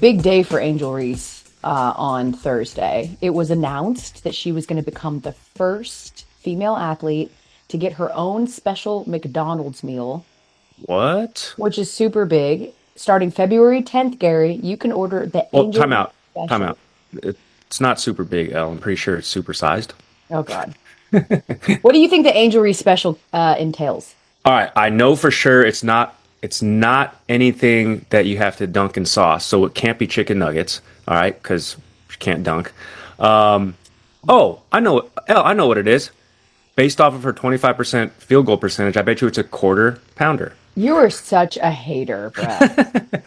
Big day for Angel Reese on Thursday. It was announced that she was going to become the first female athlete to get her own special McDonald's meal, What? which is super big. Starting February 10th, Gary, you can order the Well, Angel time Reese out. Time special. out. It's not super big, Elle. I'm pretty sure it's supersized. Oh, God. What do you think the Angel Reese special entails? All right, I know for sure it's not anything that you have to dunk in sauce, so it can't be chicken nuggets. All right, because you can't dunk. Oh, I know, Elle, I know what it is. Based off of her 25% field goal percentage, I bet you it's a quarter pounder. You are such a hater, Brett.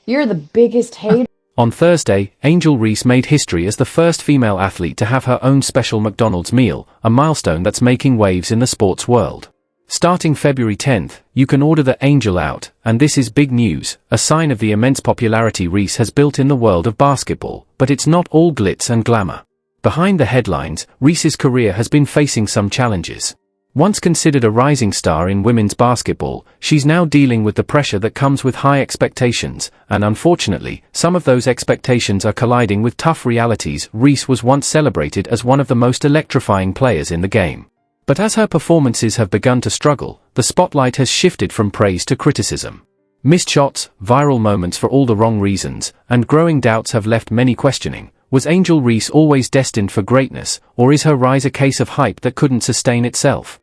You're the biggest hater. On Thursday, Angel Reese made history as the first female athlete to have her own special McDonald's meal, a milestone that's making waves in the sports world. Starting February 10th, you can order the Angel out, and this is big news, a sign of the immense popularity Reese has built in the world of basketball, but it's not all glitz and glamour. Behind the headlines, Reese's career has been facing some challenges. Once considered a rising star in women's basketball, she's now dealing with the pressure that comes with high expectations, and unfortunately, some of those expectations are colliding with tough realities. Reese was once celebrated as one of the most electrifying players in the game. But as her performances have begun to struggle, the spotlight has shifted from praise to criticism. Missed shots, viral moments for all the wrong reasons, and growing doubts have left many questioning. Was Angel Reese always destined for greatness, or is her rise a case of hype that couldn't sustain itself?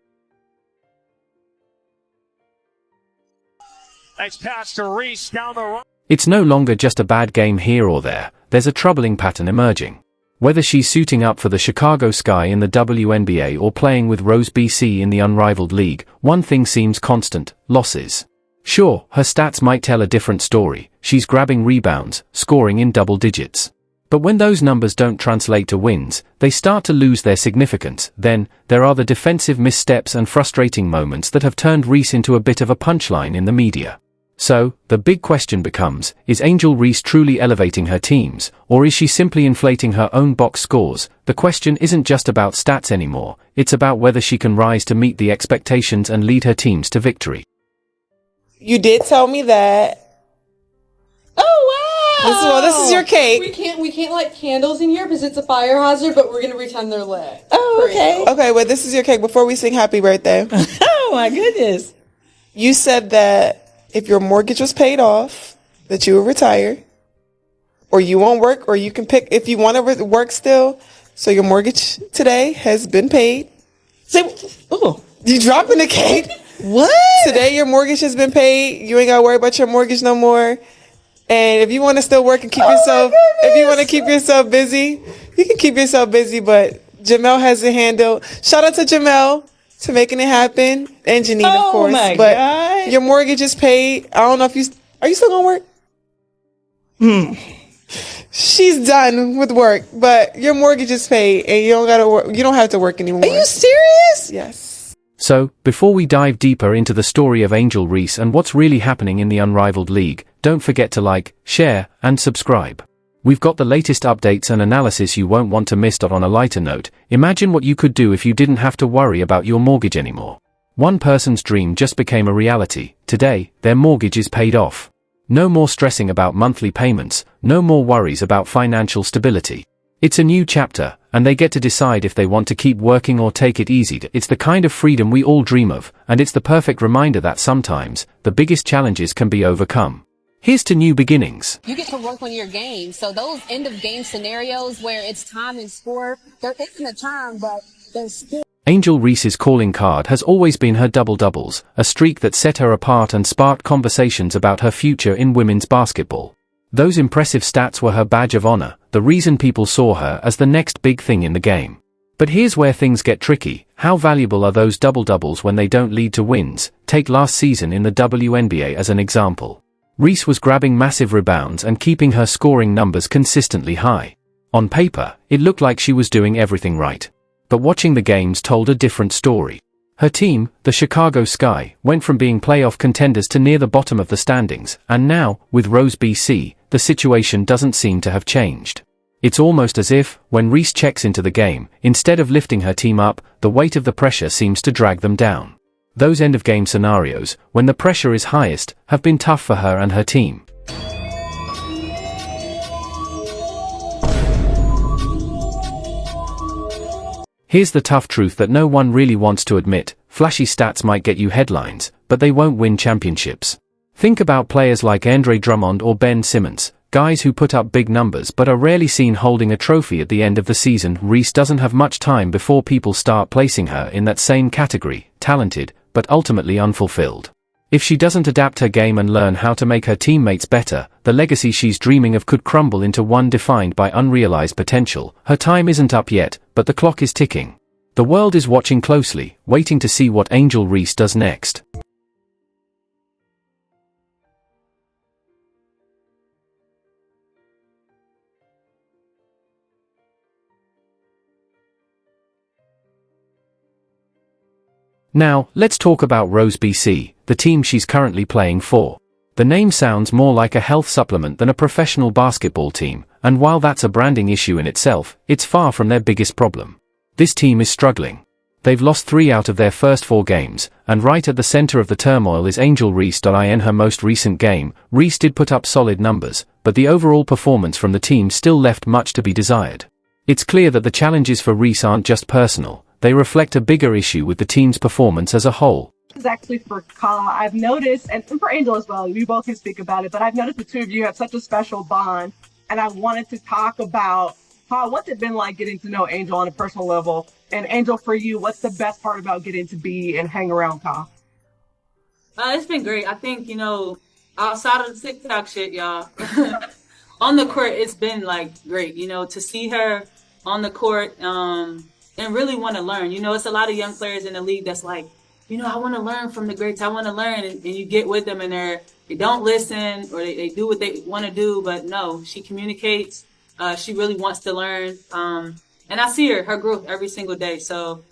Nice pass to Reese down the run. It's no longer just a bad game here or there, there's a troubling pattern emerging. Whether she's suiting up for the Chicago Sky in the WNBA or playing with Rose BC in the unrivaled league, one thing seems constant: losses. Sure, her stats might tell a different story. She's grabbing rebounds, scoring in double digits. But when those numbers don't translate to wins, they start to lose their significance. Then, there are the defensive missteps and frustrating moments that have turned Reese into a bit of a punchline in the media. So, the big question becomes, is Angel Reese truly elevating her teams, or is she simply inflating her own box scores? The question isn't just about stats anymore, it's about whether she can rise to meet the expectations and lead her teams to victory. You did tell me that. Oh wow! This is your cake. We can't light candles in here because it's a fire hazard, but we're gonna pretend they're lit. Oh, okay. Okay, well, this is your cake. Before we sing happy birthday. Oh my goodness. You said that if your mortgage was paid off, that you would retire, or you won't work, or you can pick if you want to work still. So your mortgage today has been paid. Say, oh, You dropping the cake? what? Today your mortgage has been paid. You ain't got to worry about your mortgage no more. And if you want to still work and keep if you want to keep yourself busy, you can keep yourself busy. But Jamel has it handled. Shout out to Jamel to making it happen, and Janine, of course. My but God. your mortgage is paid. I don't know if are you still gonna work? She's done with work, but your mortgage is paid, and you don't gotta work. You don't have to work anymore. Are you serious? Yes. So, before we dive deeper into the story of Angel Reese and what's really happening in the unrivaled league, don't forget to like, share, and subscribe. We've got the latest updates and analysis you won't want to miss. On a lighter note, imagine what you could do if you didn't have to worry about your mortgage anymore. One person's dream just became a reality. Today, their mortgage is paid off. No more stressing about monthly payments, no more worries about financial stability. It's a new chapter, and they get to decide if they want to keep working or take it easy. It's the kind of freedom we all dream of, and it's the perfect reminder that sometimes, the biggest challenges can be overcome. Here's to new beginnings. You get to work on your game. So those end of game scenarios where it's time and score, there isn't a time, but there's still. Angel Reese's calling card has always been her double-doubles, a streak that set her apart and sparked conversations about her future in women's basketball. Those impressive stats were her badge of honor, the reason people saw her as the next big thing in the game. But here's where things get tricky. How valuable are those double-doubles when they don't lead to wins? Take last season in the WNBA as an example. Reese was grabbing massive rebounds and keeping her scoring numbers consistently high. On paper, it looked like she was doing everything right. But watching the games told a different story. Her team, the Chicago Sky, went from being playoff contenders to near the bottom of the standings, and now, with Rose BC, the situation doesn't seem to have changed. It's almost as if, when Reese checks into the game, instead of lifting her team up, the weight of the pressure seems to drag them down. Those end-of-game scenarios, when the pressure is highest, have been tough for her and her team. Here's the tough truth that no one really wants to admit: flashy stats might get you headlines, but they won't win championships. Think about players like Andre Drummond or Ben Simmons, guys who put up big numbers but are rarely seen holding a trophy at the end of the season. Reese doesn't have much time before people start placing her in that same category: talented, but ultimately unfulfilled. If she doesn't adapt her game and learn how to make her teammates better, the legacy she's dreaming of could crumble into one defined by unrealized potential. Her time isn't up yet, but the clock is ticking. The world is watching closely, waiting to see what Angel Reese does next. Now, let's talk about Rose BC, the team she's currently playing for. The name sounds more like a health supplement than a professional basketball team, and while that's a branding issue in itself, it's far from their biggest problem. This team is struggling. They've lost 3 out of their first 4 games, and right at the center of the turmoil is Angel Reese. In her most recent game, Reese did put up solid numbers, but the overall performance from the team still left much to be desired. It's clear that the challenges for Reese aren't just personal. They reflect a bigger issue with the team's performance as a whole. This is actually for Kyle. I've noticed, and for Angel as well, we both can speak about it, but I've noticed the two of you have such a special bond, and I wanted to talk about what's it been like getting to know Angel on a personal level. And Angel, for you, what's the best part about getting to be and hang around Kyle? It's been great. I think, outside of the TikTok shit, y'all, on the court, it's been great, to see her on the court, and really want to learn. It's a lot of young players in the league that's like, I want to learn from the greats. I want to learn. And you get with them and they don't listen, or they do what they want to do. But no, she communicates. She really wants to learn. And I see her growth every single day. So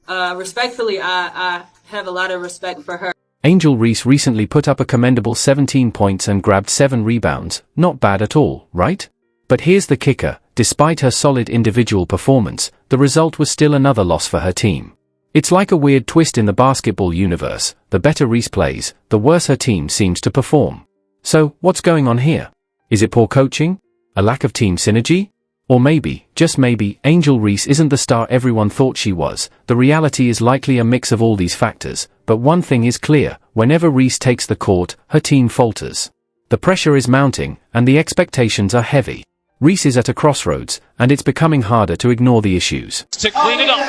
respectfully, I have a lot of respect for her. Angel Reese recently put up a commendable 17 points and grabbed 7 rebounds. Not bad at all, right? But here's the kicker: despite her solid individual performance, the result was still another loss for her team. It's like a weird twist in the basketball universe: the better Reese plays, the worse her team seems to perform. So, what's going on here? Is it poor coaching? A lack of team synergy? Or maybe, just maybe, Angel Reese isn't the star everyone thought she was. The reality is likely a mix of all these factors, but one thing is clear: whenever Reese takes the court, her team falters. The pressure is mounting, and the expectations are heavy. Reese is at a crossroads, and it's becoming harder to ignore the issues. To clean it up.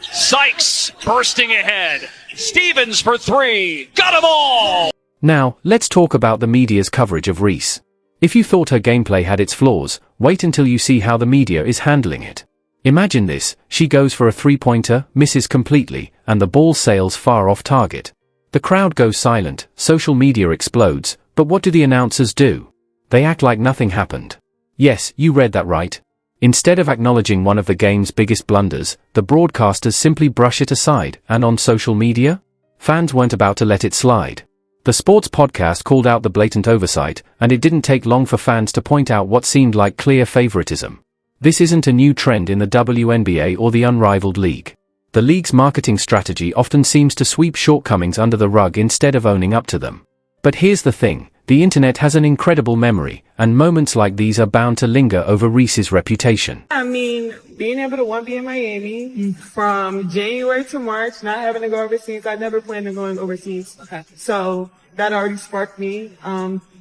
Sykes bursting ahead. Stevens for 3. Got them all! Now, let's talk about the media's coverage of Reese. If you thought her gameplay had its flaws, wait until you see how the media is handling it. Imagine this: she goes for a 3-pointer, misses completely, and the ball sails far off target. The crowd goes silent, social media explodes, but what do the announcers do? They act like nothing happened. Yes, you read that right. Instead of acknowledging one of the game's biggest blunders, the broadcasters simply brush it aside, and on social media? Fans weren't about to let it slide. The sports podcast called out the blatant oversight, and it didn't take long for fans to point out what seemed like clear favoritism. This isn't a new trend in the WNBA or the unrivaled league. The league's marketing strategy often seems to sweep shortcomings under the rug instead of owning up to them. But here's the thing: the internet has an incredible memory, and moments like these are bound to linger over Reese's reputation. I mean, being able to be in Miami from January to March, not having to go overseas. I never planned on going overseas. Okay. So that already sparked me.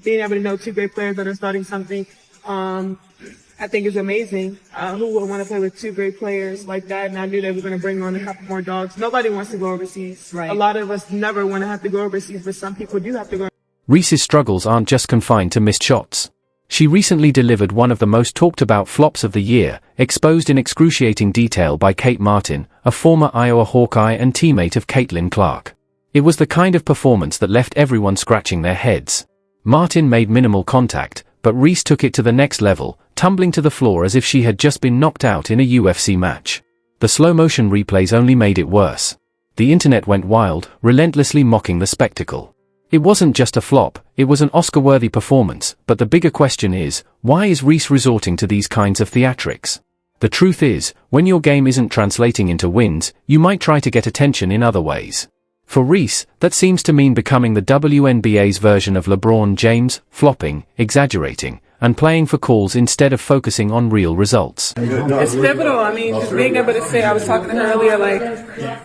Being able to know 2 great players that are starting something, I think is amazing. Who would want to play with 2 great players like that? And I knew they were going to bring on a couple more dogs. Nobody wants to go overseas. Right. A lot of us never want to have to go overseas, but some people do have to go. Reese's struggles aren't just confined to missed shots. She recently delivered one of the most talked about flops of the year, exposed in excruciating detail by Kate Martin, a former Iowa Hawkeye and teammate of Caitlin Clark. It was the kind of performance that left everyone scratching their heads. Martin made minimal contact, but Reese took it to the next level, tumbling to the floor as if she had just been knocked out in a UFC match. The slow-motion replays only made it worse. The internet went wild, relentlessly mocking the spectacle. It wasn't just a flop, it was an Oscar-worthy performance, but the bigger question is, why is Reese resorting to these kinds of theatrics? The truth is, when your game isn't translating into wins, you might try to get attention in other ways. For Reese, that seems to mean becoming the WNBA's version of LeBron James, flopping, exaggerating, and playing for calls instead of focusing on real results. It's pivotal. I mean, just being able to say, I was talking to her earlier, like,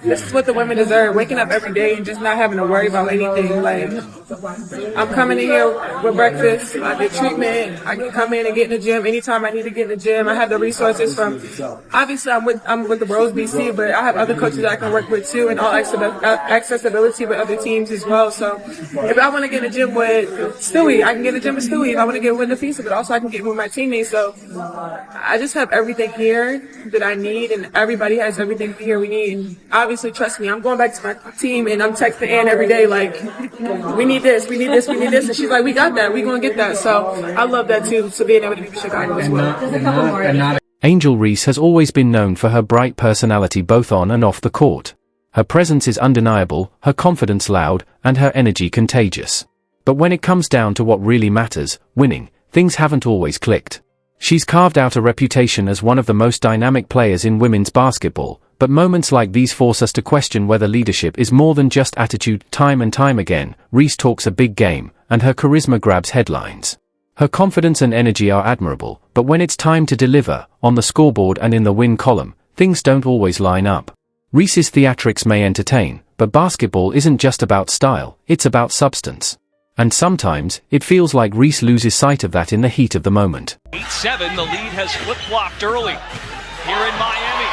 this is what the women deserve. Waking up every day and just not having to worry about anything. Like, I'm coming in here with breakfast. I get treatment. I can come in and get in the gym anytime I need to get in the gym. I have the resources from, obviously I'm with the Rose BC, but I have other coaches that I can work with too, and all accessibility with other teams as well. So if I want to get in the gym with Stewie, I can get in the gym with Stewie. If I want to get with Nafisa, but also I can get with my teammates. So I just have everything here that I need, and everybody has everything here we need. And obviously, trust me, I'm going back to my team and I'm texting Ann every day like, we need this, we need this, we need this. And she's like, we got that, we going to get that. So I love that too, so being able to be in Chicago as well. Angel Reese has always been known for her bright personality both on and off the court. Her presence is undeniable, her confidence loud, and her energy contagious. But when it comes down to what really matters, winning, things haven't always clicked. She's carved out a reputation as one of the most dynamic players in women's basketball, but moments like these force us to question whether leadership is more than just attitude. Time and time again, Reese talks a big game, and her charisma grabs headlines. Her confidence and energy are admirable, but when it's time to deliver, on the scoreboard and in the win column, things don't always line up. Reese's theatrics may entertain, but basketball isn't just about style, it's about substance. And sometimes, it feels like Reese loses sight of that in the heat of the moment. 8-7, the lead has flip-flopped early. Here in Miami,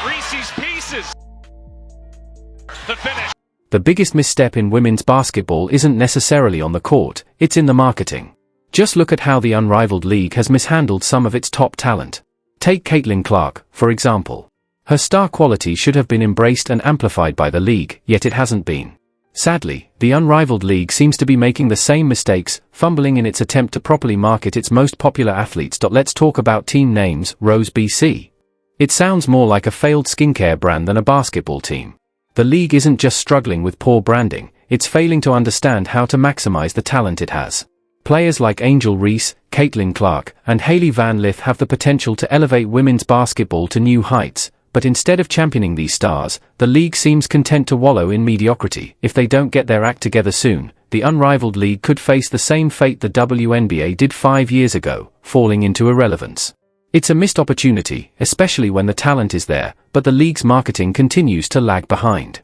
Reese's Pieces. The finish. The biggest misstep in women's basketball isn't necessarily on the court, it's in the marketing. Just look at how the unrivaled league has mishandled some of its top talent. Take Caitlin Clark, for example. Her star quality should have been embraced and amplified by the league, yet it hasn't been. Sadly, the unrivaled league seems to be making the same mistakes, fumbling in its attempt to properly market its most popular athletes. Let's talk about team names. Rose BC. It sounds more like a failed skincare brand than a basketball team. The league isn't just struggling with poor branding, it's failing to understand how to maximize the talent it has. Players like Angel Reese, Caitlin Clark, and Hailey Van Lith have the potential to elevate women's basketball to new heights, but instead of championing these stars, the league seems content to wallow in mediocrity. If they don't get their act together soon, the unrivaled league could face the same fate the WNBA did 5 years ago, falling into irrelevance. It's a missed opportunity, especially when the talent is there, but the league's marketing continues to lag behind.